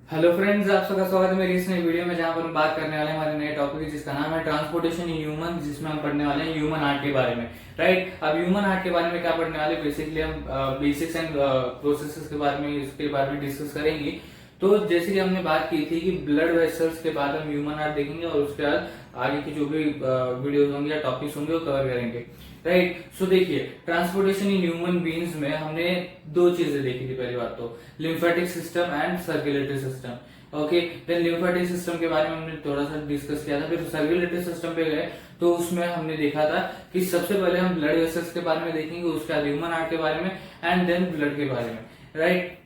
Hello friends, आप सबका स्वागत है मेरी इस नई वीडियो में, जहां पर हम बात करने वाले हैं हमारे नए टॉपिक जिसका नाम है ट्रांसपोर्टेशन इन ह्यूमन, जिसमें हम पढ़ने वाले हैं ह्यूमन हार्ट के बारे में। राइट, अब ह्यूमन हार्ट के बारे में क्या पढ़ने वाले, बेसिकली हम बेसिक्स एंड प्रोसेसेस के बारे में इसके बारे में डिस्कस करेंगे। तो जैसे कि हमने बात की थी कि ब्लड वेसल्स के बाद हम ह्यूमन हार्ट देखेंगे और उसके बाद आगे की जो भी वीडियोस होंगे या टॉपिक्स होंगे वो कवर करेंगे। राइट, सो देखिए, ट्रांसपोर्टेशन इन ह्यूमन बीइंग्स में हमने दो चीजें देखी थी। पहली बात तो lymphatic system and circulatory system. Okay, then lymphatic system के बारे में हमने थोड़ा सा डिस्कस किया था। फिर सर्कुलेटरी सिस्टम पे गए तो उसमें हमने देखा था कि सबसे पहले हम ब्लड वेसल्स के बारे में देखेंगे, उसके बाद ह्यूमन हार्ट के बारे में एंड देन ब्लड के बारे में। राइट,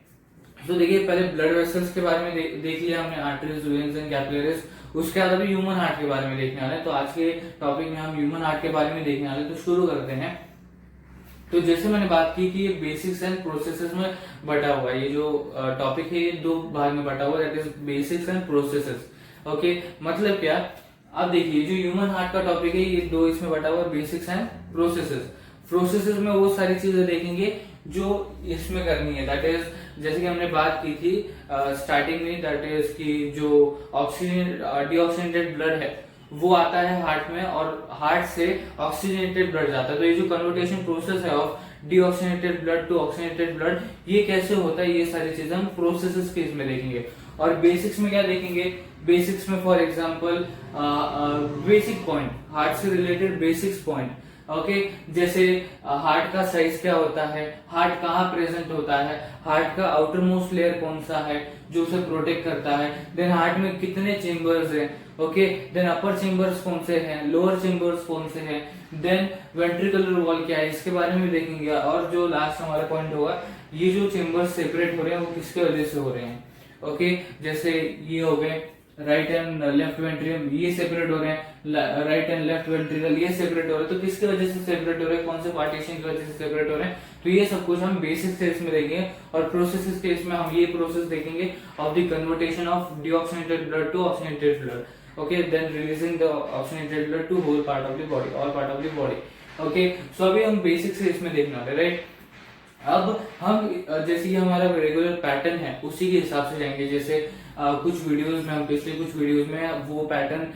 तो देखिए, पहले ब्लड वेसल्स के बारे में देख लिया हमने, आर्टरीज, वेन्स एंड कैपिलरीज। उसके बाद अभी ह्यूमन हार्ट के बारे में देखने वाले हैं। तो आज के टॉपिक में हम ह्यूमन हार्ट के बारे में देखने वाले हैं, तो शुरू करते हैं। तो जैसे मैंने बात की कि ये बेसिक्स एंड प्रोसेसेस में बटा हुआ है। ये जो टॉपिक है ये दो भाग में बटा हुआ है, that is basics and processes. Okay, मतलब क्या, अब देखिए जो ह्यूमन हार्ट का टॉपिक है ये दो इसमें बटा हुआ है, बेसिक्स एंड प्रोसेसेस। प्रोसेसेस में वो सारी चीजें देखेंगे जो इसमें करनी है, दैट इज जैसे कि हमने बात की थी स्टार्टिंग में, दैट इज कि जो ऑक्सीजन डीऑक्सीजनेटेड ब्लड है वो आता है हार्ट में और हार्ट से ऑक्सीजनेटेड ब्लड जाता है। तो ये जो कन्वर्टेशन प्रोसेस है of deoxygenated blood to oxygenated blood, ये कैसे होता है, ये सारी चीजें हम प्रोसेसेस के इसमें देखेंगे। और बेसिक्स में क्या देखेंगे, बेसिक्स में for example basic point, heart से रिलेटेड बेसिक्स पॉइंट। ओके, जैसे हार्ट का साइज क्या होता है, हार्ट कहाँ प्रेजेंट होता है, हार्ट का आउटर मोस्ट लेयर कौन सा है जो उसे प्रोटेक्ट करता है, देन हार्ट में कितने चेम्बर्स हैं, ओके, देन अपर चेम्बर्स कौन से हैं, लोअर चेम्बर्स कौन से हैं, देन वेंट्रिकुलर वॉल क्या है, इसके बारे में देखेंगे। और जो लास्ट हमारा पॉइंट होगा, ये जो चेम्बर्स सेपरेट हो रहे हैं वो किसके वजह से हो रहे हैं। ओके, जैसे ये हो गए राइट एंड लेफ्ट वेंट्रिकल, ये सेपरेट हो रहे हैं, राइट एंड लेफ्ट वेंट्रिकल ये सेपरेट हो रहे हैं, तो किसकी वजह से सेपरेट हो रहे हैं, कौन से पार्टीशन की वजह से सेपरेट हो रहे हैं। तो ये सब कुछ हम बेसिक स्टेज में देखेंगे। और प्रोसेस स्टेज में हम ये प्रोसेस देखेंगे of the conversion of deoxygenated blood to oxygenated blood. Okay, then releasing the oxygenated blood to whole part of the body, all part of the body. Okay, so अभी हम basic stage में देखने वाले, right. अब हम जैसे ये हमारा रेगुलर पैटर्न है उसी के हिसाब से जाएंगे। जैसे कुछ वीडियोस में हम पिछले कुछ वीडियोस में वो पैटर्न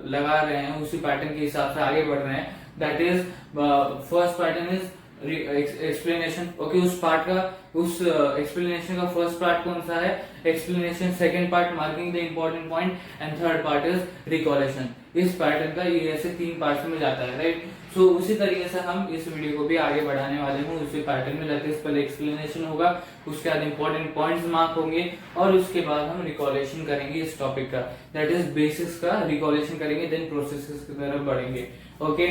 लगा रहे हैं, उसी पैटर्न के हिसाब से आगे बढ़ रहे हैं। That is first pattern is explanation. Okay, उस पार्ट का, उस एक्सप्लेनेशन का फर्स्ट पार्ट कौन सा है, explanation. Second part marking the important point and third part is recollection. इस पैटर्न का ये ऐसे तीन पार्ट्स में जाता है, राइट। सो उसी तरीके से हम इस वीडियो को भी आगे बढ़ाने वाले हूँ उसी पैटर्न में। लाइक पहले एक्सप्लेनेशन होगा, उसके बाद इंपॉर्टेंट पॉइंट्स मार्क होंगे और उसके बाद हम रिकॉलेशन करेंगे इस टॉपिक का, दैट इज बेसिक्स का रिकॉलेशन करेंगे, देन प्रोसेसेस की तरफ बढ़ेंगे। ओके,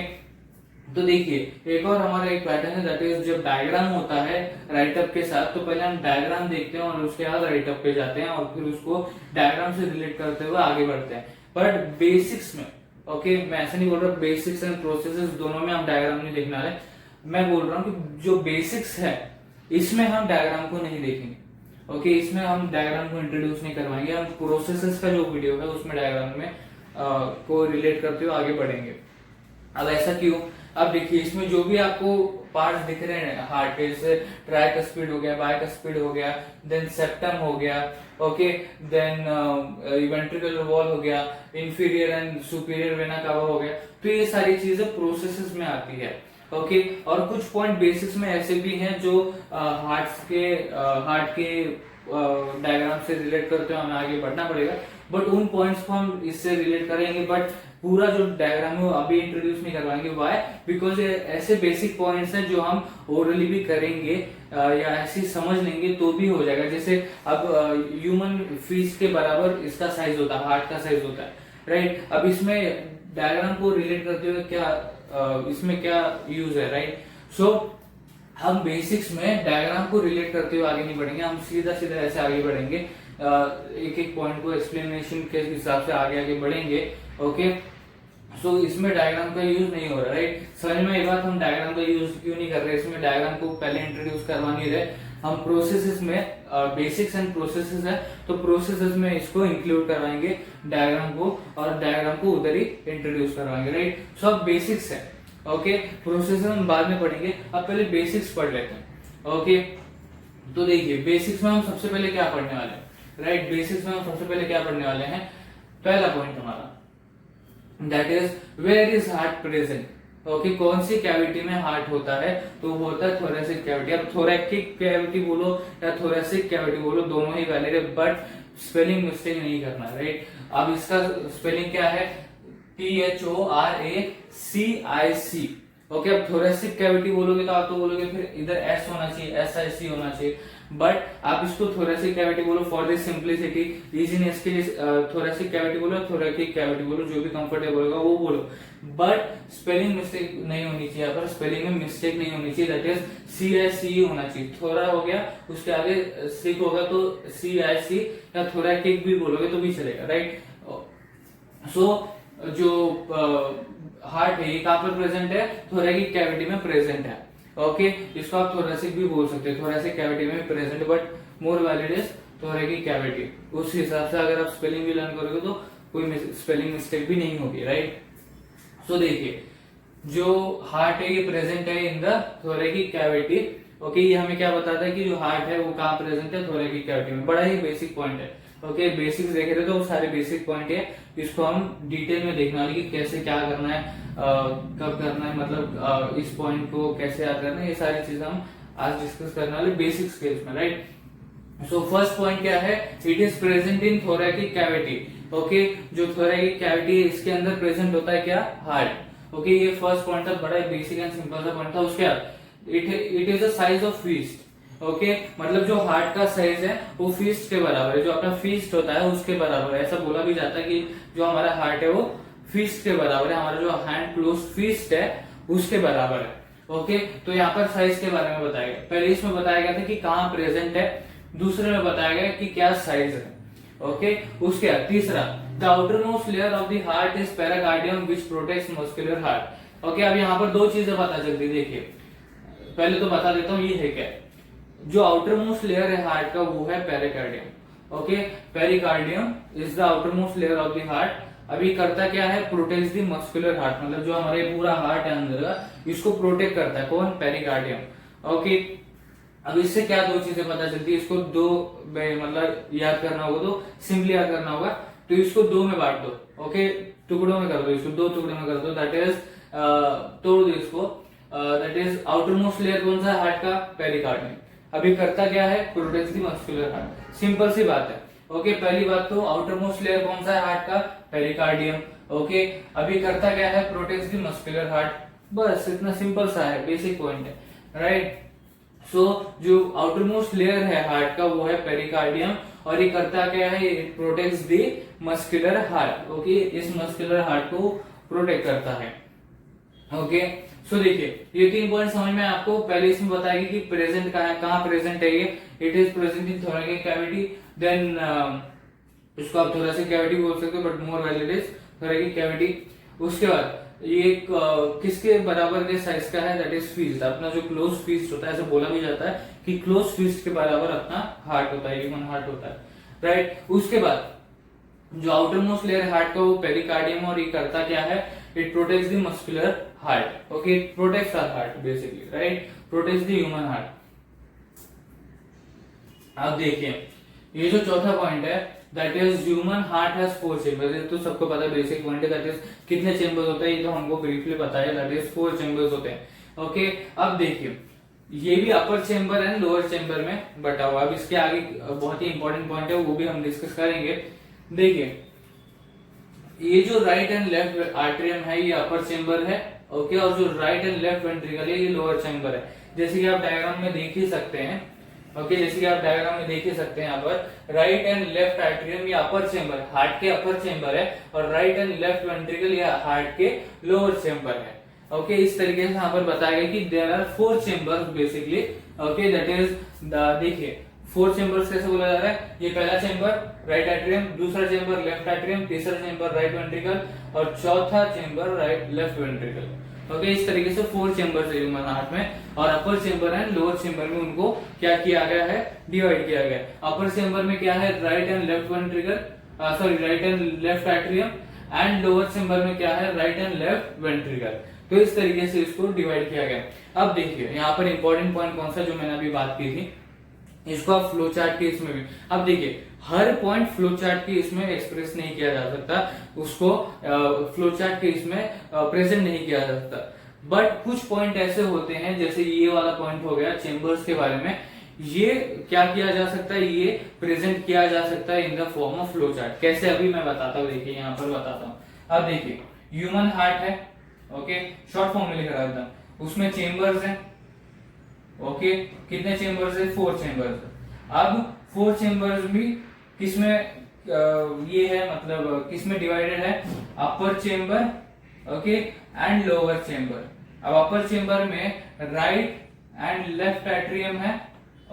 तो देखिए एक और हमारा एक पैटर्न है, दैट इज जब डायग्राम होता है राइटअप के साथ, तो पहले हम डायग्राम देखते हैं और उसके बाद राइटअप पे जाते हैं और फिर उसको डायग्राम से रिलेट करते हुए आगे बढ़ते हैं। बट बेसिक्स में, ओके, मैं ऐसा नहीं बोल रहा बेसिक्स एंड प्रोसेसेस दोनों में हम डायग्राम नहीं देखने वाले। मैं बोल रहा हूँ कि जो बेसिक्स है इसमें हम डायग्राम को नहीं देखेंगे। ओके, इसमें हम डायग्राम को इंट्रोड्यूस नहीं करवाएंगे। हम प्रोसेसेस का जो वीडियो है उसमें डायग्राम में को रिलेट करते हुए आगे बढ़ेंगे। अब ऐसा क्यों, अब देखिए इसमें जो भी आपको पार्ट्स दिख रहे हैं हार्ट के, जैसे ट्राइकस्पिड हो गया, बाइकस्पिड हो गया, देन सेप्टम हो गया, ओके, देन वेंट्रिकुलर वॉल हो गया, inferior and superior vena cava हो गया, तो ये सारी चीजें प्रोसेसेस में आती है। ओके, और कुछ पॉइंट बेसिक्स में ऐसे भी हैं जो हार्ट के डायग्राम से रिलेट करते हुए हमें आगे बढ़ना पड़ेगा, बट उन पॉइंट्स को हम इससे रिलेट करेंगे। बट पूरा जो डायग्राम है वो अभी इंट्रोड्यूस नहीं करवाएंगे। व्हाई, बिकॉज ऐसे बेसिक पॉइंट्स हैं जो हम ओरली भी करेंगे या ऐसे समझ लेंगे तो भी हो जाएगा। जैसे अब ह्यूमन फीस के बराबर इसका साइज होता है, हार्ट का साइज होता है, राइट। अब इसमें डायग्राम को रिलेट करते हुए क्या इसमें क्या यूज है, राइट। सो हम बेसिक्स में डायग्राम को रिलेट करते हुए आगे नहीं बढ़ेंगे, हम सीधा सीधा ऐसे आगे बढ़ेंगे, एक एक पॉइंट को एक्सप्लेनेशन के हिसाब से आगे आगे बढ़ेंगे। ओके, सो इसमें डायग्राम का यूज नहीं हो रहा, राइट। समझ में ये बात, हम डायग्राम का यूज क्यों नहीं कर रहे, इसमें डायग्राम को पहले इंट्रोड्यूस करवा नहीं रहे। हम प्रोसेसेस में बेसिक्स एंड प्रोसेसेस है, तो प्रोसेसेस में इसको इंक्लूड करवाएंगे डायग्राम को, और डायग्राम को उधर ही इंट्रोड्यूस करवाएंगे, राइट। सो अब बेसिक्स है, ओके, प्रोसेसेस हम बाद में पढ़ेंगे, अब पहले बेसिक्स पढ़ लेते हैं। ओके, तो देखिए बेसिक्स में हम सबसे पहले क्या पढ़ने वाले हैं, राइट। बेसिक्स में हम सबसे पहले क्या पढ़ने वाले हैं, पहला पॉइंट हमारा that is where is heart present. Okay, कौन सी कैविटी में हार्ट होता है, तो वो होता है थोरेसिक कैविटी। अब थोरैकिक कैविटी बोलो या थोरेसिक कैविटी बोलो, दोनों ही वैलिड है, बट स्पेलिंग मिस्टेक नहीं करना, राइट। अब इसका स्पेलिंग क्या है, THORACIC। ओके, अब थोरेसिक कैविटी बोलोगे तो आप तो बोलोगे फिर इधर S होना चाहिए, SIC होना चाहिए, बट आप इसको थोरेसिक कैविटी बोलो फॉर दिस सिंप्लिसिटी, इजीनेस के लिए थोरेसिक कैविटी बोलो, थोरैकिक कैविटी बोलो, जो भी कंफर्टेबल होगा वो बोलो, बट स्पेलिंग मिस्टेक नहीं होनी चाहिए। पर स्पेलिंग में मिस्टेक नहीं होनी चाहिए, दैट इज CIC होना चाहिए। थोड़ा हो गया, उसके आगे सिक होगा तो CIC, या थोरैकिक भी बोलोगे तो भी चलेगा, राइट। सो जो हार्ट है ये कहां पर प्रेजेंट है, थोरैकिक कैविटी में प्रेजेंट है। ओके, इसको आप थोरेसिक भी बोल सकते हैं, थोरेसिक कैविटी में present, but more valid is thoracic cavity. उस हिसाब से अगर आप स्पेलिंग भी लर्न करोगे तो कोई स्पेलिंग मिस्टेक भी नहीं होगी, राइट। सो देखिए, जो हार्ट है ये प्रेजेंट है इन द थोरैकिक कैविटी। ओके, ये हमें क्या बताता है कि जो हार्ट है वो कहाँ प्रेजेंट है, थोरैकिक कैविटी में। बड़ा ही बेसिक पॉइंट है। ओके, बेसिक्स देखे थे तो वो सारे बेसिक पॉइंट है, इसको हम डिटेल में देखने वाले कि कैसे क्या करना है, कब करना है, मतलब इस पॉइंट को कैसे याद करना है, ये सारी चीजें हम आज डिस्कस करने वाले बेसिक स्किल्स में, राइट। सो फर्स्ट पॉइंट क्या है, it is present in thoracic cavity. Okay, जो थोरैकिक कैविटी है इसके अंदर प्रेजेंट होता है क्या, हार्ट। ओके, ये फर्स्ट पॉइंट था, बड़ा बेसिक एंड सिंपल सा पॉइंट था। उसके बाद it is the size of feast. Okay, मतलब जो हार्ट का साइज है वो फीस्ट के बराबर है, जो अपना फीस्ट होता है उसके बराबर है। ऐसा बोला भी जाता है कि जो हमारा हार्ट है वो फीस्ट के बराबर है, हमारा जो हैंड क्लोज फीस्ट है उसके बराबर है। ओके, तो यहाँ पर साइज के बारे में बताया गया। पहले इसमें बताया गया था कि कहाँ प्रेजेंट है, दूसरे में बताया गया कि क्या साइज है। ओके, उसके बाद तीसरा, the outer most layer of the heart is pericardium which protects muscular heart. Okay, अब यहाँ पर दो चीजें पता चलती, देखिए पहले तो बता देता हूँ ये है क्या। जो आउटर मोस्ट लेयर है हार्ट का वो है pericardium. Okay, pericardium is the outer most layer of the heart. अभी करता क्या है, प्रोटेक्ट्स द मस्कुलर हार्ट, मतलब जो हमारे पूरा हार्ट है अंदर का, इसको प्रोटेक्ट करता है कौन, पेरिकार्डियम। ओके, अब इससे क्या दो चीजें पता चलती है, इसको दो मतलब याद करना होगा तो सिंपली याद करना होगा, तो इसको दो में बांट दो। ओके, टुकड़ों में कर दो, इसको दो टुकड़ों में कर दो, दैट इज तोड़ दो इसको। That is outer most layer कौन सा है हार्ट का, पेरिकार्डियम। अभी करता क्या है, protects the muscular heart. Simple सी बात है। ओके, पहली बात तो आउटर मोस्ट लेयर कौन सा है हार्ट का, पेरिकार्डियम। ओके, अभी करता क्या है, प्रोटेक्ट्स द मस्कुलर हार्ट। बस इतना सिंपल सा है, बेसिक पॉइंट है, राइट। सो जो आउटर मोस्ट लेयर है हार्ट का वो है पेरिकार्डियम, और ये करता क्या है, it protects the muscular heart. Okay, इस मस्कुलर हार्ट को प्रोटेक्ट करता है। ओके, सो देखिए ये तीन पॉइंट समझ में आपको। पहले इसमें बताएगी कि प्रेजेंट कहाँ प्रेजेंट है ये, it is present in thoracic cavity. Then इसको आप थोरैसिक कैविटी बोल सकते हो, but more valid is thoracic cavity. उसके बाद ये किसके बराबर के साइज का है, दैट इज फीस्ट। अपना जो क्लोज फीस्ट होता है, ऐसा बोला भी जाता है कि क्लोज फीस्ट के बराबर अपना हार्ट होता है, ह्यूमन हार्ट होता है, राइट। उसके बाद जो आउटर मोस्ट लेयर हार्ट का वो पेरिकार्डियम, और ये करता क्या है, it protects the muscular heart. Okay, it protects our heart basically, right, protects the human heart. अब देखिए ये जो चौथा पॉइंट है, that is human heart has 4 chambers. ये तो सबको पता है, बेसिक पॉइंट है। दैट इज कितने चेंबर्स होते हैं ये तो हमको ब्रीफली पता है, दैट इज 4 चेंबर्स होते हैं। ओके, अब देखिए ये भी अपर चेंबर एंड लोअर चेंबर में बटा हुआ। अब इसके आगे बहुत ही इंपॉर्टेंट पॉइंट है, वो भी हम डिस्कस करेंगे। देखिए ये जो राइट एंड लेफ्ट आर्टरियम है ये अपर चेंबर है। ओके, और जो राइट एंड लेफ्ट वेंट्रिकल है ये लोअर चेंबर है, जैसे कि आप डायग्राम में देख ही सकते हैं। ओके, जैसे कि आप डायग्राम में देख ही सकते हैं, यहाँ पर राइट एंड लेफ्ट आर्टरियम ये अपर चेंबर, हार्ट के अपर चेंबर है, और राइट एंड लेफ्ट वेंट्रिकल ये हार्ट के लोअर चेंबर है। ओके, इस तरीके से यहाँ पर बताया गया कि there are 4 chambers basically. Okay, that is देखिए 4 चेंबर्स कैसे बोला जा रहा है, ये पहला चेंबर राइट आर्टरियम, दूसरा चेंबर लेफ्ट आर्टरियम, तीसरा चेंबर राइट वेंट्रिकल, और चौथा chamber right left ventricle. Okay, इस तरीके से 4 चेंबर्स है ह्यूमन हार्ट में, और अपर चेंबर एंड लोअर चेंबर में उनको क्या किया गया है, डिवाइड किया गया है। अपर चेंबर में क्या है, right and left ventricle, sorry right and left atrium, and lower chamber में क्या है, राइट एंड लेफ्ट वेंट्रिकल। तो इस तरीके से इसको डिवाइड किया गया। अब देखिए यहाँ पर इंपॉर्टेंट पॉइंट कौन सा, जो मैंने अभी बात की थी, इसको आप फ्लो चार्ट के इसमें भी। अब देखिए हर पॉइंट फ्लो चार्ट की इसमें एक्सप्रेस नहीं किया जा सकता, उसको फ्लो चार्ट के इसमें प्रेजेंट नहीं किया जा सकता। बट कुछ पॉइंट ऐसे होते हैं, जैसे ये वाला पॉइंट हो गया चेंबर्स के बारे में, ये क्या किया जा सकता है, ये प्रेजेंट किया जा सकता है in the form of flow chart. कैसे, अभी मैं बताता हूँ, देखिए यहाँ पर बताता हूँ। अब देखिए ह्यूमन हार्ट है, ओके, शॉर्ट फॉर्म में लिख रहा था, उसमें चेंबर्स हैं, ओके, कितने चेंबर्स है, 4 चेंबर्स है। अब 4 चेंबर्स भी किसमें ये है, मतलब किसमें डिवाइडेड है, upper chamber, okay, and lower chamber. अब अपर चेंबर में राइट एंड लेफ्ट एट्रियम है,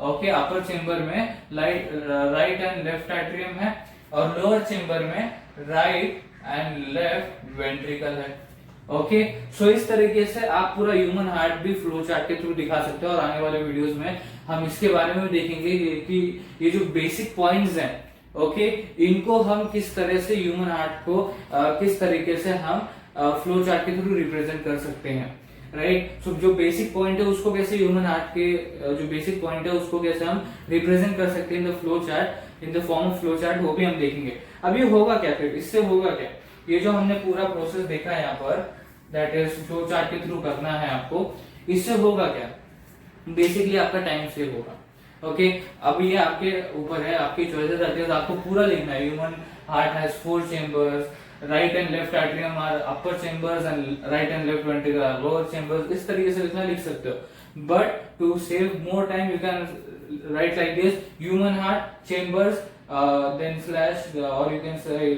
ओके, अपर चेंबर में राइट एंड लेफ्ट एट्रियम है, और लोअर चेंबर में राइट एंड लेफ्ट वेंट्रिकल है, ओके। सो इस तरीके से आप पूरा ह्यूमन हार्ट भी फ्लो चार्ट के थ्रू दिखा सकते हो, और आने वाले वीडियोस में हम इसके बारे में देखेंगे कि ये जो बेसिक पॉइंट्स हैं, ओके, इनको हम किस तरह से ह्यूमन हार्ट को किस तरीके से हम फ्लो चार्ट के थ्रू रिप्रेजेंट कर सकते हैं, राइट। सो जो बेसिक पॉइंट है उसको कैसे ह्यूमन हार्ट के जो बेसिक पॉइंट है उसको कैसे हम रिप्रेजेंट कर सकते हैं in the flow chart, in the form of flow chart, वो भी हम देखेंगे। अब ये होगा क्या, फिर इससे होगा क्या, ये जो हमने पूरा प्रोसेस देखा है यहाँ पर, दैट इज फ्लो चार्ट के थ्रू करना है आपको, इससे होगा क्या, बेसिकली आपका टाइम सेव होगा, ओके। अब ये आपके ऊपर है, आपकी चॉइसेस आती है, आपको पूरा लिखना है। Human heart has 4 chambers, right and left atrium are upper chambers and right and left ventricle are lower chambers, इस तरीके से लिखना, लिख सकते हो। But to save more time you can write like this, human heart chambers then slash, और you can say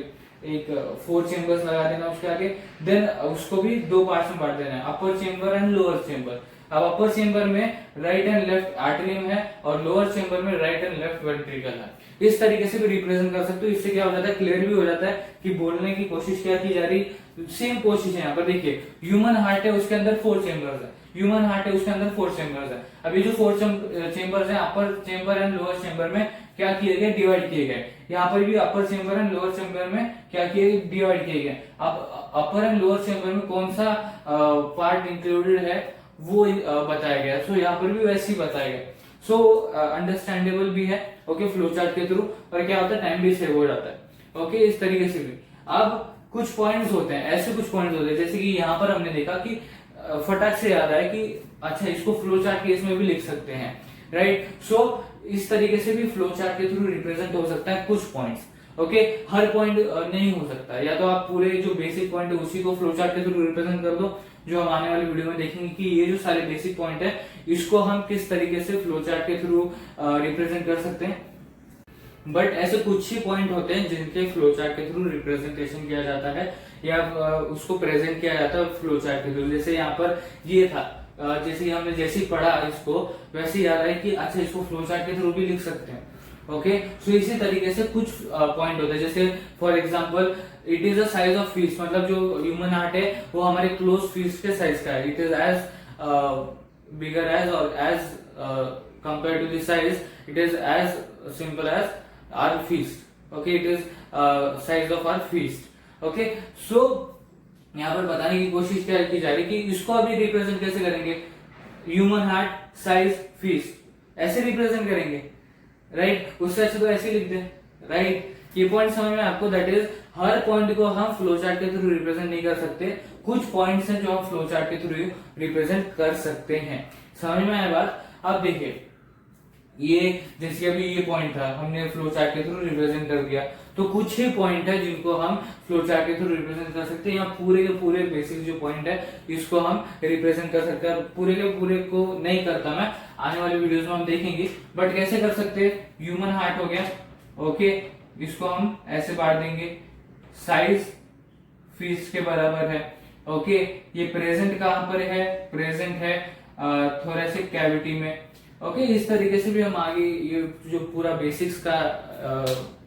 एक 4 chambers लगा देना उसके आगे, देन उसको भी 2 पार्ट्स में बांट देना है, upper chamber and lower chamber. अब अपर चेंबर में राइट एंड लेफ्ट एट्रियम है, और लोअर चेंबर में राइट एंड लेफ्ट वेंट्रिकल है। इस तरीके से भी रिप्रेजेंट कर सकते हो। इससे क्या हो जाता है, क्लियर भी हो जाता है कि बोलने की कोशिश क्या की जा रही, सेम कोशिश है यहाँ पर। देखिए ह्यूमन हार्ट है, उसके अंदर 4 चेंबर्स है, ह्यूमन हार्ट है, उसके अंदर 4 चेंबर्स है। अब ये जो 4 चेंबर्स है, upper chamber and lower chamber में क्या किए गए, डिवाइड किए गए। यहाँ पर भी अपर चेंबर एंड लोअर चेंबर में क्या किए, डिवाइड किए गए। अब अपर एंड लोअर चेंबर में कौन सा पार्ट इंक्लूडेड है वो बताया गया। सो यहाँ पर भी वैसे ही बताया गया। सो अंडरस्टैंडेबल भी है, ओके, फ्लो चार्ट के थ्रू, और क्या होता है, टाइम भी सेव हो जाता है, ओके, इस तरीके से भी। अब कुछ पॉइंट्स होते हैं, ऐसे कुछ पॉइंट्स होते हैं, जैसे कि यहाँ पर हमने देखा कि फटाक से याद आया कि अच्छा इसको फ्लो चार्ट केस में भी लिख सकते हैं, राइट। सो इस तरीके से भी फ्लो चार्ट के थ्रू रिप्रेजेंट हो सकता है कुछ पॉइंट्स, ओके। हर पॉइंट नहीं हो सकता, या तो आप पूरे जो बेसिक पॉइंट है उसी को फ्लो चार्ट के थ्रू रिप्रेजेंट कर दो, जो हम आने वाली वीडियो में देखेंगे कि ये जो सारे बेसिक पॉइंट है इसको हम किस तरीके से फ्लो चार्ट के थ्रू रिप्रेजेंट कर सकते हैं। बट ऐसे कुछ ही पॉइंट होते हैं जिनके फ्लो चार्ट के थ्रू रिप्रेजेंटेशन किया जाता है, या उसको प्रेजेंट किया जाता है फ्लो चार्ट के थ्रू। जैसे यहाँ पर ये था, जैसे हमने जैसे ही पढ़ा इसको वैसे याद आया कि अच्छा इसको फ्लो चार्ट के थ्रू भी लिख सकते हैं, ओके। सो इसी तरीके से कुछ पॉइंट होते हैं, जैसे for example it is a size of fist, मतलब जो ह्यूमन हार्ट है वो हमारे क्लोज फिस्ट के साइज का है। It is as bigger as और as compare to the size, it is as simple as our fist, okay, it is size of our fist, okay. So यहाँ पर बताने की कोशिश क्या की जा रही है कि इसको अभी रिप्रेजेंट कैसे करेंगे, ह्यूमन हार्ट साइज फिस्ट ऐसे रिप्रेजेंट करेंगे, राइट। उससे अच्छे तो ऐसे लिख दे, राइट। ये पॉइंट समझ में आपको, दैट इज हर पॉइंट को हम फ्लो चार्ट के थ्रू रिप्रेजेंट नहीं कर सकते, कुछ पॉइंट्स हैं जो हम फ्लो चार्ट के थ्रू रिप्रेजेंट कर सकते हैं। समझ में आया बात। अब देखिए ये जैसे अभी ये पॉइंट था, हमने फ्लो चार्ट के थ्रू रिप्रेजेंट कर दिया, तो कुछ ही पॉइंट है जिनको हम फ्लो चार्ट के थ्रू रिप्रेजेंट कर सकते हैं, या पूरे के पूरे बेसिक जो पॉइंट है इसको हम रिप्रेजेंट कर सकते हैं। पूरे के पूरे को नहीं करता मैं, आने वाले वीडियोस में हम देखेंगे, बट कैसे कर सकते हैं। ह्यूमन हार्ट हो गया, ओके, इसको हम ऐसे बांट देंगे, साइज फिस्ट के बराबर है, ओके। ये प्रेजेंट कहां पर है, प्रेजेंट है थोरेसिक कैविटी में, ओके। इस तरीके से भी हम आगे ये जो पूरा बेसिक्स का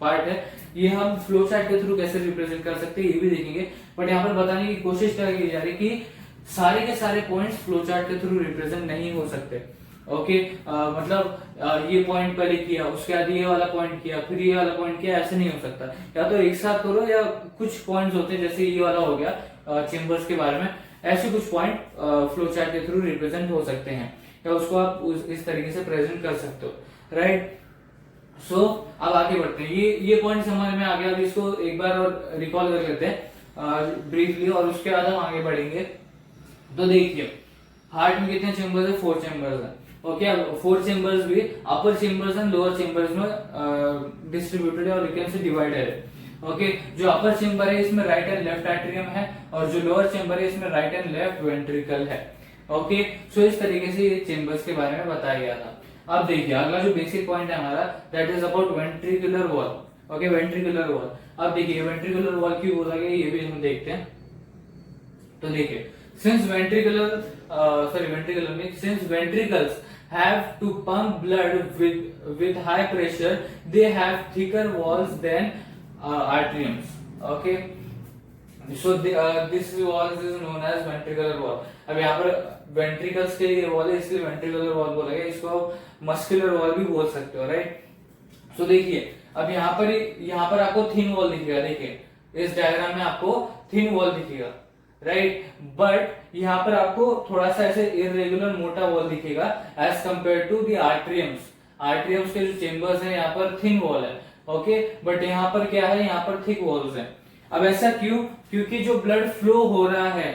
पार्ट है ये हम फ्लो चार्ट के थ्रू कैसे रिप्रेजेंट कर सकते हैं ये भी देखेंगे। बट यहाँ पर बताने की कोशिश क्या की जा रही है कि सारे के सारे पॉइंट्स फ्लो चार्ट के थ्रू रिप्रेजेंट नहीं हो सकते, ओके। मतलब ये पॉइंट पहले किया, उसके बाद ये वाला पॉइंट किया, फिर ये वाला पॉइंट किया, ऐसे नहीं हो सकता। या तो एक साथ करो, या कुछ पॉइंट्स होते हैं जैसे ये वाला हो गया चेंबर्स के बारे में, ऐसे कुछ पॉइंट फ्लो चार्ट के थ्रू रिप्रेजेंट हो सकते हैं, या उसको आप इस तरीके से प्रेजेंट कर सकते हो, राइट। सो अब आगे बढ़ते हैं, ये पॉइंट समझ में आ गया। अब इसको एक बार और रिकॉल कर लेते हैं ब्रीफली, और उसके बाद हम आगे बढ़ेंगे। तो देखिए हार्ट में कितने चेंबर्स है, 4 चेंबर्स है। ओके, अब 4 चेंबर्स भी अपर चेंबर्स एंड लोअर चेंबर्स में डिस्ट्रीब्यूटेड है और यू कैन से डिवाइडेड है। ओके, जो अपर चेंबर है इसमें राइट एंड लेफ्ट एट्रियम है, और जो लोअर चेंबर है इसमें राइट एंड लेफ्ट वेंट्रिकल है। ओके, सो इस तरीके से ये चेंबर्स के बारे में बताया गया था। अब देखिए अगला जो बेसिक पॉइंट है हमारा, that is about ventricular wall. Okay, ventricular wall. अब देखिए वेंट्रिकुलर वॉल क्यों बोला गया ये भी हम देखते हैं। तो देखिए since ventricles have to pump blood with high pressure, they have thicker walls than arterials. Okay, so this wall is known as ventricular wall. अब यहाँ पर ventricles के लिए wall है इसलिए ventricular wall बोला गया, इसको muscular wall भी बोल सकते हो, राइट। सो देखिए अब यहाँ पर आपको थिन वॉल दिखेगा, देखिए इस डायग्राम में आपको थिन वॉल दिखेगा, राइट, बट यहाँ पर आपको थोड़ा सा ऐसे इरेगुलर मोटा वॉल दिखेगा एज कंपेयर टू दी आर्ट्रियम्स। आर्ट्रियम्स के जो चेंबर्स हैं यहाँ पर थिन वॉल है, ओके, बट यहाँ पर क्या है, यहाँ पर थिक वॉल्स हैं। अब ऐसा क्यों? क्योंकि जो ब्लड फ्लो हो रहा है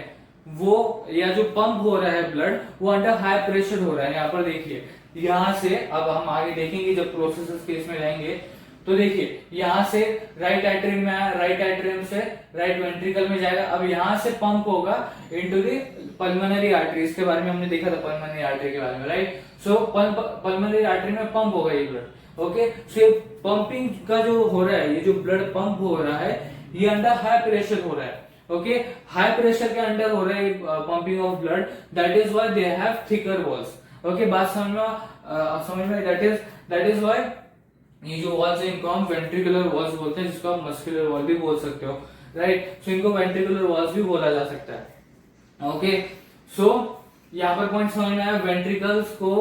वो, या जो पंप हो रहा है ब्लड, वो अंडर हाई प्रेशर हो रहा है। यहाँ पर देखिए यहाँ से, अब हम आगे देखेंगे जब प्रोसेस केस में जाएंगे, तो देखिए यहाँ से राइट एट्रियम में आया, राइट एट्रियम से राइट वेंट्रिकल में जाएगा। अब यहाँ से पंप होगा इनटू दी पल्मोनरी आर्टरी, इसके बारे में हमने देखा था पल्मोनरी आर्टरी के बारे में, राइट। सो पल्मोनरी आर्टरी में पंप होगा ये ब्लड। ओके, सो ये पंपिंग का जो हो रहा है, ये जो ब्लड पंप हो रहा है ये अंडर हाई प्रेशर हो रहा है। ओके, हाई प्रेशर के अंडर हो रहा है pumping of blood, that is why they have thicker walls. Okay, बात समझ में दैट इज व्हाई ये जो वॉल्स है इनको हम वेंट्रिकुलर वॉल्स बोलते हैं, जिसको आप मस्कुलर वॉल भी बोल सकते हो, राइट। सो इनको वेंट्रिकुलर वॉल्स भी बोला जा सकता है। ओके, सो यहाँ पर पॉइंट समझ में आया, वेंट्रिकल्स को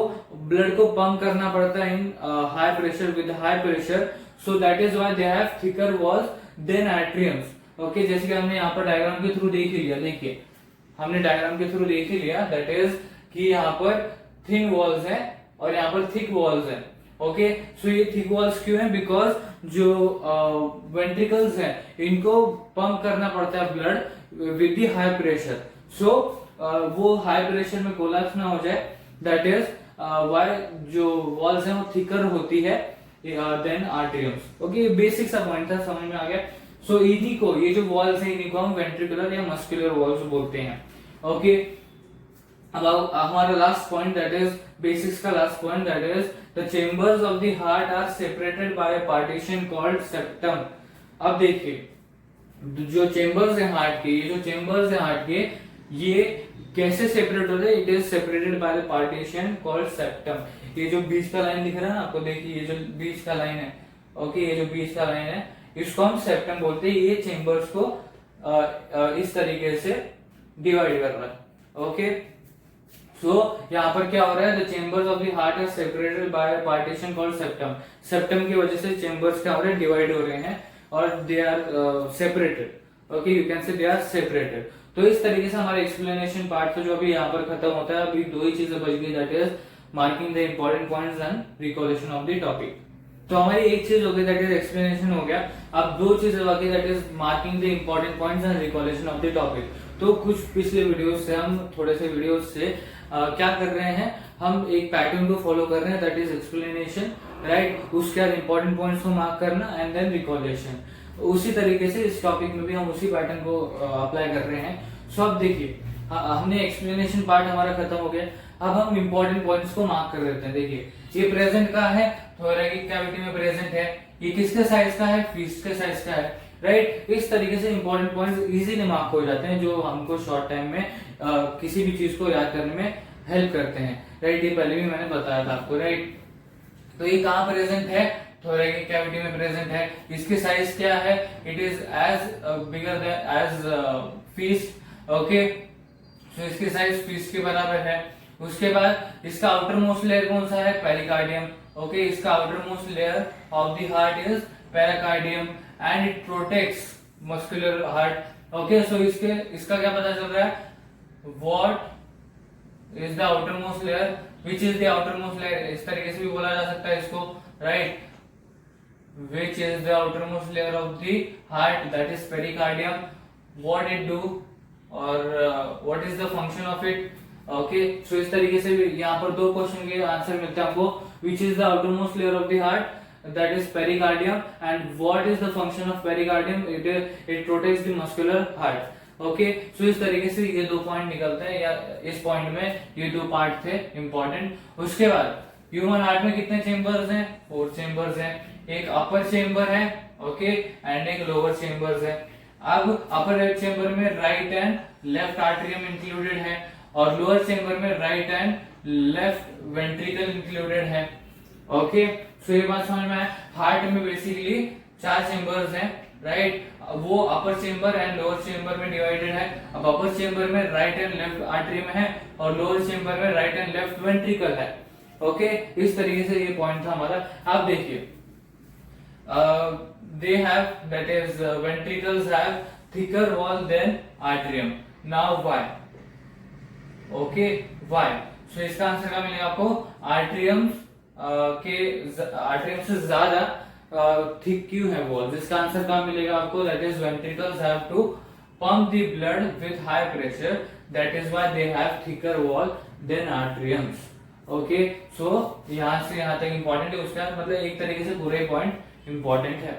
ब्लड को पंप करना पड़ता है in high pressure, with high pressure, so that is why they have thicker walls then atriums. Okay, जैसे कि हमने यहाँ पर डायग्राम के थ्रू देख ही लिया, देखिए हमने डायग्राम के थ्रू देख ही लिया, दैट इज कि यहाँ पर थिन वॉल्स है और यहाँ पर थिक वॉल्स है। ओके, सो ये थिक वॉल्स क्यों है? बिकॉज जो वेंट्रिकल्स हैं इनको पंप करना पड़ता है blood with the high pressure, so वो हाई प्रेशर में कोलैप्स ना हो जाए, दैट इज व्हाई जो वॉल्स हैं वो थिकर होती है देन आर्टेरियम्स। ओके, बेसिक सा पॉइंट था, समझ में आ गया। सो इन्हीं को, ये जो वॉल्स हैं इन्हीं को हम वेंट्रिकुलर या मस्कुलर वॉल्स बोलते हैं। ओके, अब हमारा last point, that is basics का last point, that is the chambers of the heart are separated by a partition called septum. अब देखिए जो चेंबर्स हैं हार्ट के, ये जो चेंबर्स हैं हार्ट के, ये कैसे सेपरेट होते हैं? It is separated by the partition called septum. ये जो बीच का लाइन दिख रहा है ना आपको, देखिए ये जो बीच का लाइन है, ओके, ये जो बीच का लाइन है इसको हम सेप्टम बोलते हैं। ये चेंबर्स को इस तरीके से डिवाइड कर रहा है। ओके, सो यहाँ पर क्या हो रहा है, the chambers of the heart are separated by partition called septum. Septum की वजह से चेंबर्स क्या हो रहे हैं, डिवाइड हो रहे हैं और they are separated. Okay, you can say they are separated. तो इस तरीके से हमारा एक्सप्लेनेशन पार्ट जो अभी यहाँ पर खत्म होता है। अभी दो ही चीजें बच गई, that is marking the important points and recollection of the topic. तो हमारी एक चीज हो गई, दैट इज एक्सप्लेनेशन हो गया। अब दो चीजें बाकी, that is marking the important points and recollection of the topic. तो कुछ पिछले वीडियोस से, हम थोड़े से वीडियोस से क्या कर रहे हैं, हम एक पैटर्न को फॉलो कर रहे हैं, दैट इज एक्सप्लेनेशन, राइट। उसके बाद इंपॉर्टेंट पॉइंट्स को मार्क करना एंड देन रिकॉलेक्शन। उसी तरीके से इस टॉपिक में भी हम उसी पैटर्न को अप्लाई कर रहे हैं। सो अब देखिए हमने एक्सप्लेनेशन पार्ट हमारा खत्म हो गया, अब हम इंपॉर्टेंट पॉइंट्स को मार्क कर देते हैं। देखिए ये प्रेजेंट का है, थोरैकिक कैविटी में प्रेजेंट है, ये किसके साइज का है, फीस्ट के साइज का है, राइट। इस तरीके से इंपॉर्टेंट पॉइंट्स इजीली मार्क हो जाते हैं, जो हमको शॉर्ट टाइम में किसी भी चीज को याद करने में हेल्प करते हैं, राइट। ये पहले भी मैंने बताया था आपको, राइट। तो ये कहाँ प्रेजेंट है, थोरैकिक कैविटी में प्रेजेंट है। इसकी साइज क्या है, it is as bigger than as fist. Okay, तो इसकी साइज फीस्ट के बराबर है। उसके बाद इसका आउटर मोस्ट लेयर कौन सा है, पेरिकार्डियम। ओके, इसका outer most layer of the heart is pericardium and it protects muscular heart. Okay, so इसका क्या पता चल रहा है, what is the outer most layer, which is the outer most layer, इस तरीके से भी बोला जा सकता है इसको, right. which is the outermost layer of the heart, that is pericardium, what it do और what is the function of it. Okay so इस तरीके से यहाँ पर दो क्वेश्चन के आंसर मिलते हैं हमको. which is the outermost layer of the heart, that is pericardium, and what is the function of pericardium, it protects the muscular heart. Okay so इस तरीके से ये दो पॉइंट निकलते हैं, या इस पॉइंट में ये दो पार्ट थे इंपॉर्टेंट. उसके बाद ह्यूमन हार्ट में कितने चेंबर्स हैं? 4 चेंबर्स हैं. एक अपर चेंबर है ओके एंड एक लोअर चेंबर्स है. अब अपर चेंबर में right and left atrium included है और लोअर चेंबर में right and left ventricle included है. ओके सो ये बात समझ में आया. हार्ट में बेसिकली 4 चेंबर्स हैं राइट. वो अपर चेंबर एंड लोअर चेंबर में डिवाइडेड है. अब अपर चेंबर में राइट एंड लेफ्ट आर्टरियम है और लोअर चेंबर में राइट एंड लेफ्ट वेंट्रिकल है. ओके इस तरीके से ये पॉइंट था हमारा. आप देखिए they have, that is ventricles have thicker wall than atrium. Now why? Okay, why? So इसका आंसर क्या मिलेगा आपको? आर्ट्रियम से ज्यादा थिक क्यों है वॉल? इसका आंसर क्या मिलेगा आपको? That is ventricles have to pump the blood with high pressure, that is why they have thicker wall than atriums. Okay so यहाँ से यहाँ तक इंपॉर्टेंट है. उसका मतलब एक तरीके से पूरे पॉइंट इंपॉर्टेंट है.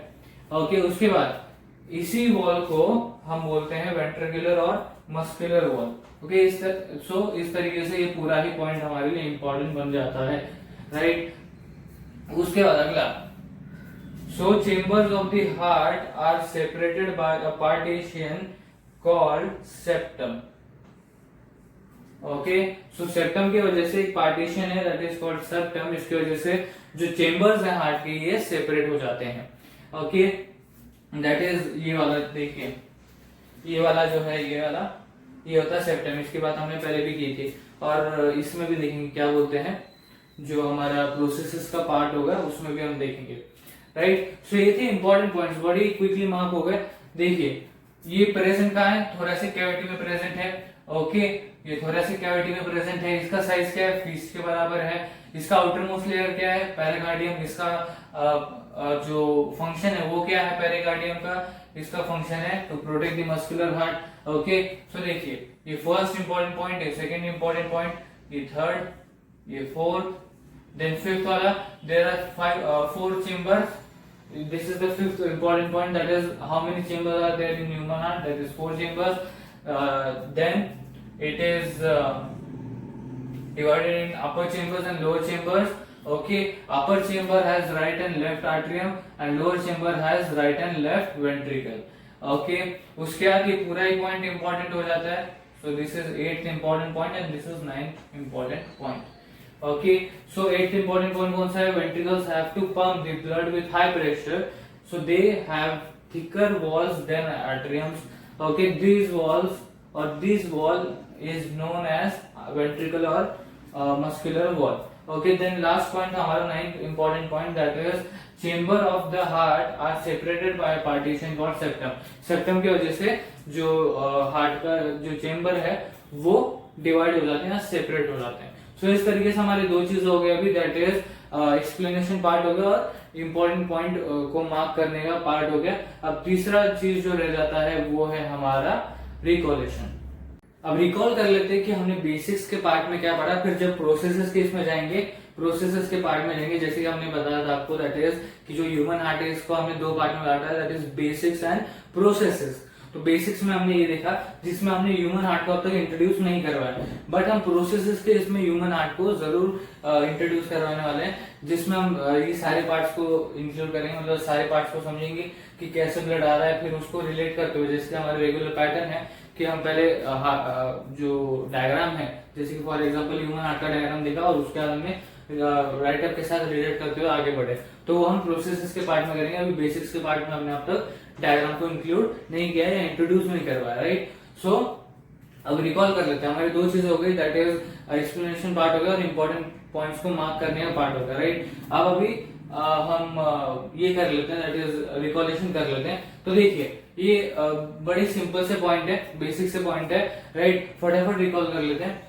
ओके उसके बाद इसी वॉल को हम बोलते हैं वेंट्रिकुलर और मस्कुलर वॉल. ओके इस तरीके से ये पूरा ही पॉइंट हमारे लिए इंपॉर्टेंट बन जाता है राइट. उसके बाद अगला, so chambers of the heart are separated by a partition called septum. Okay so septum की वजह से एक पार्टीशन है दैट इज कॉल्ड सेप्टम. इसकी वजह से जो चेंबर्स हैं हार्ट के ये सेपरेट हो जाते हैं. ओके दैट इज ये वाला देखिए, ये वाला जो है ये होता है सेप्टम. इसकी बात हमने पहले भी की थी और इसमें भी देखेंगे क्या बोलते हैं. जो हमारा प्रोसेसेस का पार्ट होगा उसमें भी हम देखेंगे राइट. सो ये थे इंपॉर्टेंट पॉइंट्स, बड़ी क्विकली मार्क हो गए. देखिए ये प्रेजेंट कहाँ है? थोरेसिक कैविटी में प्रेजेंट है. ओके ये थोरेसिक कैविटी में प्रेजेंट है. इसका साइज क्या है? फीस के बराबर है. इसका आउटर मोस्ट लेयर क्या है? पेरिकार्डियम. इसका जो फंक्शन है वो क्या है पेरिकार्डियम का? इसका फंक्शन है to protect the muscular heart. Okay so देखिए ये फर्स्ट इंपॉर्टेंट पॉइंट है, सेकंड इंपॉर्टेंट पॉइंट, ये थर्ड, ये फोर्थ, देन फिफ्थ वाला. There are 4 chambers. This is the fifth important point, that is how many chambers are there in human heart? That is 4 chambers. Then it is divided in upper chambers and lower chambers. Okay, upper chamber has right and left atrium and lower chamber has right and left ventricle. Okay, उसके बाद ये पूरा ही point important हो जाता है. So this is 8th important point and this is 9th important point. Okay, so 8th important point कौन सा है? Ventricles have to pump the blood with high pressure, so they have thicker walls than atriums. Okay, these walls or this wall is known as ventricular or muscular wall. Okay, then last point हमारा 9th important point, that is chamber of the heart are separated by a partition called septum. Septum की वजह से जो heart का जो chamber है वो divide हो जाते हैं, सेपरेट हो जाते हैं. सो इस तरीके से हमारे दो चीज हो गए अभी, दैट इज एक्सप्लेनेशन पार्ट हो गया और इंपॉर्टेंट पॉइंट को मार्क करने का पार्ट हो गया. अब तीसरा चीज जो रह जाता है वो है हमारा रिकॉलेशन. अब रिकॉल कर लेते हैं कि हमने बेसिक्स के पार्ट में क्या पढ़ा, फिर जब प्रोसेसेस के इसमें जाएंगे, प्रोसेसेस के पार्ट में जाएंगे, जैसे कि हमने बताया था आपको दैट इज कि जो ह्यूमन हार्ट है इसको हमने दो पार्ट में बांटा है, that is basics and processes. तो बेसिक्स में हमने ये देखा जिसमें हमने ह्यूमन हार्ट को अब तक इंट्रोड्यूस नहीं करवाया, बट हम प्रोसेसेस के इसमें ह्यूमन हार्ट को जरूर इंट्रोड्यूस करवाने वाले हैं, जिसमें हम ये सारे पार्ट्स को इंक्लूड करेंगे, मतलब सारे पार्ट्स को समझेंगे कि कैसे ब्लड आ रहा है, फिर उसको रिलेट करते हुए जैसे हमारे रेगुलर पैटर्न है कि हम पहले जो डायग्राम है, जैसे कि फॉर एग्जांपल ह्यूमन हार्ट का डायग्राम देखा और उसके बाद हमने राइट अप के साथ रिलेट करते हुए आगे बढ़े, तो वो हम प्रोसेसेस के पार्ट में करेंगे. अभी बेसिक्स के पार्ट में हमने अब तक डायग्राम को इंक्लूड नहीं किया या इंट्रोड्यूस नहीं करवाया राइट. सो अब रिकॉल कर लेते हैं. हमारी दो चीजें हो गई, दैट इज एक्सप्लेनेशन पार्ट हो गया और इंपॉर्टेंट पॉइंट्स को मार्क करने का पार्ट हो गया राइट. अब अभी हम ये कर लेते हैं, दैट इज रिकॉलेशन कर लेते हैं. तो देखिए ये बड़ी सिंपल से पॉइंट है, बेसिक से पॉइंट है राइट. फटाफट रिकॉल कर लेते हैं.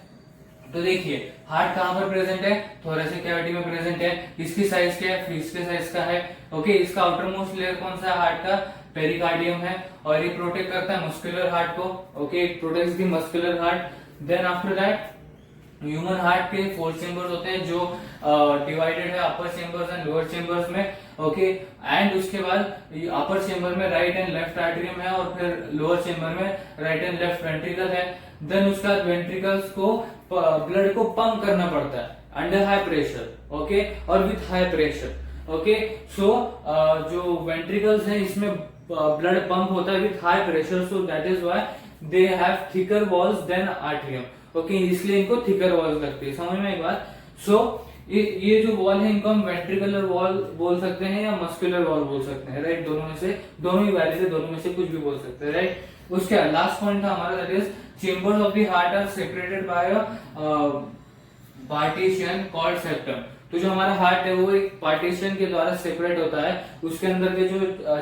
तो देखिए हार्ट कहाँ पर प्रेजेंट है, थोरेसिक कैविटी में प्रेजेंट है। इसकी साइज क्या है, फिर इसके साइज का है। ओके, इसका आउटर मोस्ट लेयर कौन सा है हार्ट का, पेरिकार्डियम है, और ये प्रोटेक्ट करता है मस्कुलर हार्ट को। Okay, it protects the muscular heart. Then after that human heart के 4 चेंबर्स होते हैं जो डिवाइडेड है upper chambers and lower chambers में। ओके, एंड उसके बाद अपर चेंबर में राइट एंड लेफ्ट आर्टरियम है, और फिर लोअर चेंबर में राइट एंड लेफ्ट वेंट्रिकल है। देन उसके बाद वेंट्रिकल्स को ब्लड को पंप करना पड़ता है अंडर हाई प्रेशर, ओके, और with high pressure. Okay, so जो वेंट्रिकल्स है इसमें ब्लड पंप होता है with high pressure, so that is why they have thicker walls than atrium. Okay, इसलिए इनको थिकर वॉल्स लगती है। समझ में एक बात। सो ये जो वॉल है इनको हम वेंट्रिकुलर वॉल बोल सकते हैं या मस्कुलर वॉल बोल सकते हैं, राइट। दोनों में से, दोनों ही वैल्यूज है, दोनों में से कुछ भी बोल सकते हैं, राइट। उसके लास्ट पॉइंट था हमारा, that is chambers of the heart are separated by a partition called septum. तो जो हमारा हार्ट है वो एक पार्टीशन के द्वारा सेपरेट होता है, उसके अंदर के जो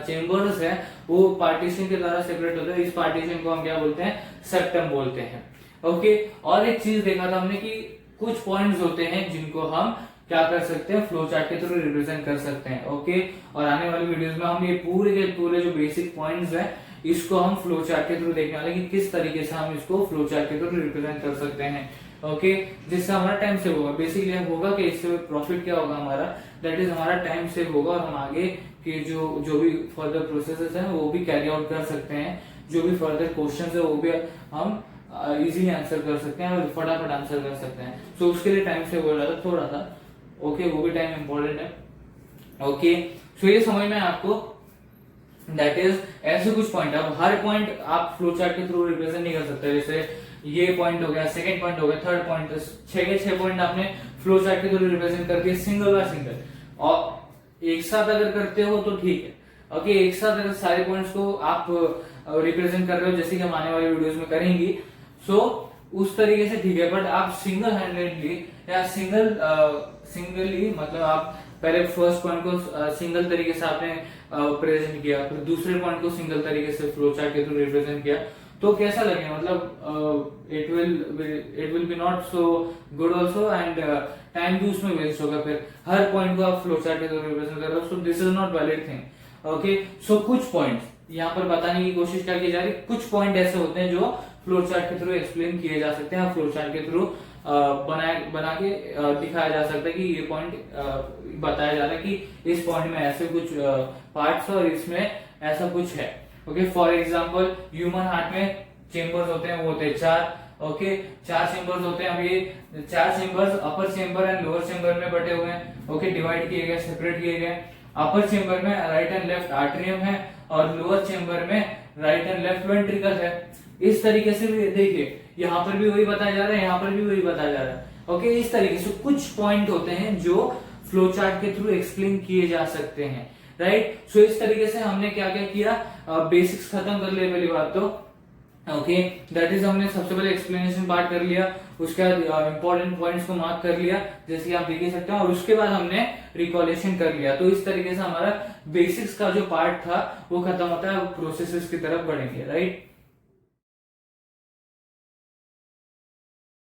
चेंबर्स है वो पार्टीशन के द्वारा सेपरेट होता है। इस पार्टीशन को हम क्या बोलते हैं, सेप्टम बोलते हैं। ओके, और एक चीज देखा था हमने कि कुछ पॉइंट्स होते हैं जिनको हम क्या कर सकते हैं, फ्लो चार्ट के थ्रू रिप्रेजेंट कर सकते हैं। ओके, और आने वाली वीडियोस में हम ये पूरे के पूरे जो बेसिक पॉइंट्स हैं इसको हम फ्लो चार्ट के थ्रू देखने वाले कि किस तरीके से हम इसको फ्लो चार्ट के थ्रू रिप्रेजेंट कर सकते हैं। ओके, जिससे हमारा टाइम सेव होगा। बेसिकली होगा कि इससे प्रॉफिट क्या होगा हमारा, दैट इज हमारा टाइम सेव होगा, और हम आगे के जो भी फर्दर प्रोसेसेस हैं वो भी कैरी आउट कर सकते हैं। जो भी फर्दर क्वेश्चन है वो भी हम इजीली आंसर कर सकते हैं और फटाफट आंसर कर सकते हैं। सो उसके लिए टाइम सेव हो जाता थोड़ा सा। ओके, वो भी टाइम इंपॉर्टेंट है। ओके, सो ये समझ में आपको, दैट इज ऐसे कुछ पॉइंट। अब हर पॉइंट आप फ्लो चार्ट के थ्रू रिप्रेजेंट नहीं कर सकते। जैसे ये पॉइंट हो गया, सेकंड पॉइंट हो गया, थर्ड पॉइंट, 6 के 6 पॉइंट आपने फ्लो चार्ट के थ्रू रिप्रेजेंट कर दिए सिंगल बाय सिंगल। और एक साथ अगर करते हो तो ठीक है। ओके, एक साथ अगर सारे पॉइंट्स को आप रिप्रेजेंट कर रहे हो जैसे कि हम आने वाली वीडियोस में करेंगी, सो उस तरीके से ठीक है। बट आप सिंगल हैंडेडली या सिंगली मतलब आप पहले फर्स्ट पॉइंट को सिंगल तरीके से आपने प्रेजेंट किया, फिर दूसरे पॉइंट को सिंगल तरीके से फ्लो चार्ट के थ्रू रिप्रेजेंट किया, तो कैसा लगे, मतलब it will be not so good also, and time भी उसमें वेस्ट होगा। फिर हर पॉइंट को आप फ्लो चार्ट के थ्रू रिप्रेजेंट कर रहे हो, so this is not valid thing. Okay, so कुछ पॉइंट्स यहाँ पर बताने की कोशिश क्या की जा रही है, कुछ पॉइंट ऐसे होते हैं जो फ्लो चार्ट के थ्रू एक्सप्लेन किए जा सकते हैं, फ्लो चार्ट के थ्रू बना के दिखाया जा सकता है कि ये पॉइंट बताया जा रहा है कि इस पॉइंट में ऐसे कुछ पार्ट्स और इसमें ऐसा कुछ है। Okay, for example human heart में चेंबर्स होते हैं, वो होते हैं 4। ओके, 4 चेंबर्स होते हैं। अब ये 4 chambers upper chamber and lower chamber में बटे हुए हैं। ओके, डिवाइड किए गए, सेपरेट किए गए। अपर चेंबर में राइट एंड लेफ्ट आर्टरियम है, और लोअर चेंबर में राइट एंड लेफ्ट वेंट्रिकल है। इस तरीके से भी देखिए, यहाँ पर भी वही बताया जा रहा है, यहाँ पर भी वही बताया जा रहा है। ओके, इस तरीके से कुछ पॉइंट होते हैं जो फ्लो चार्ट के थ्रू एक्सप्लेन किए जा सकते हैं, राइट। सो इस तरीके से हमने क्या क्या किया, बेसिक्स खत्म कर लिए पहली बात तो। ओके, दैट इज हमने सबसे पहले एक्सप्लेनेशन पार्ट कर लिया, उसके बाद इंपॉर्टेंट पॉइंट्स को मार्क कर लिया जैसे कि आप देख ही सकते हैं, और उसके बाद हमने रिकॉलेशन कर लिया। तो इस तरीके से हमारा बेसिक्स का जो पार्ट था वो खत्म होता है, प्रोसेसेस की तरफ बढ़ेंगे, राइट।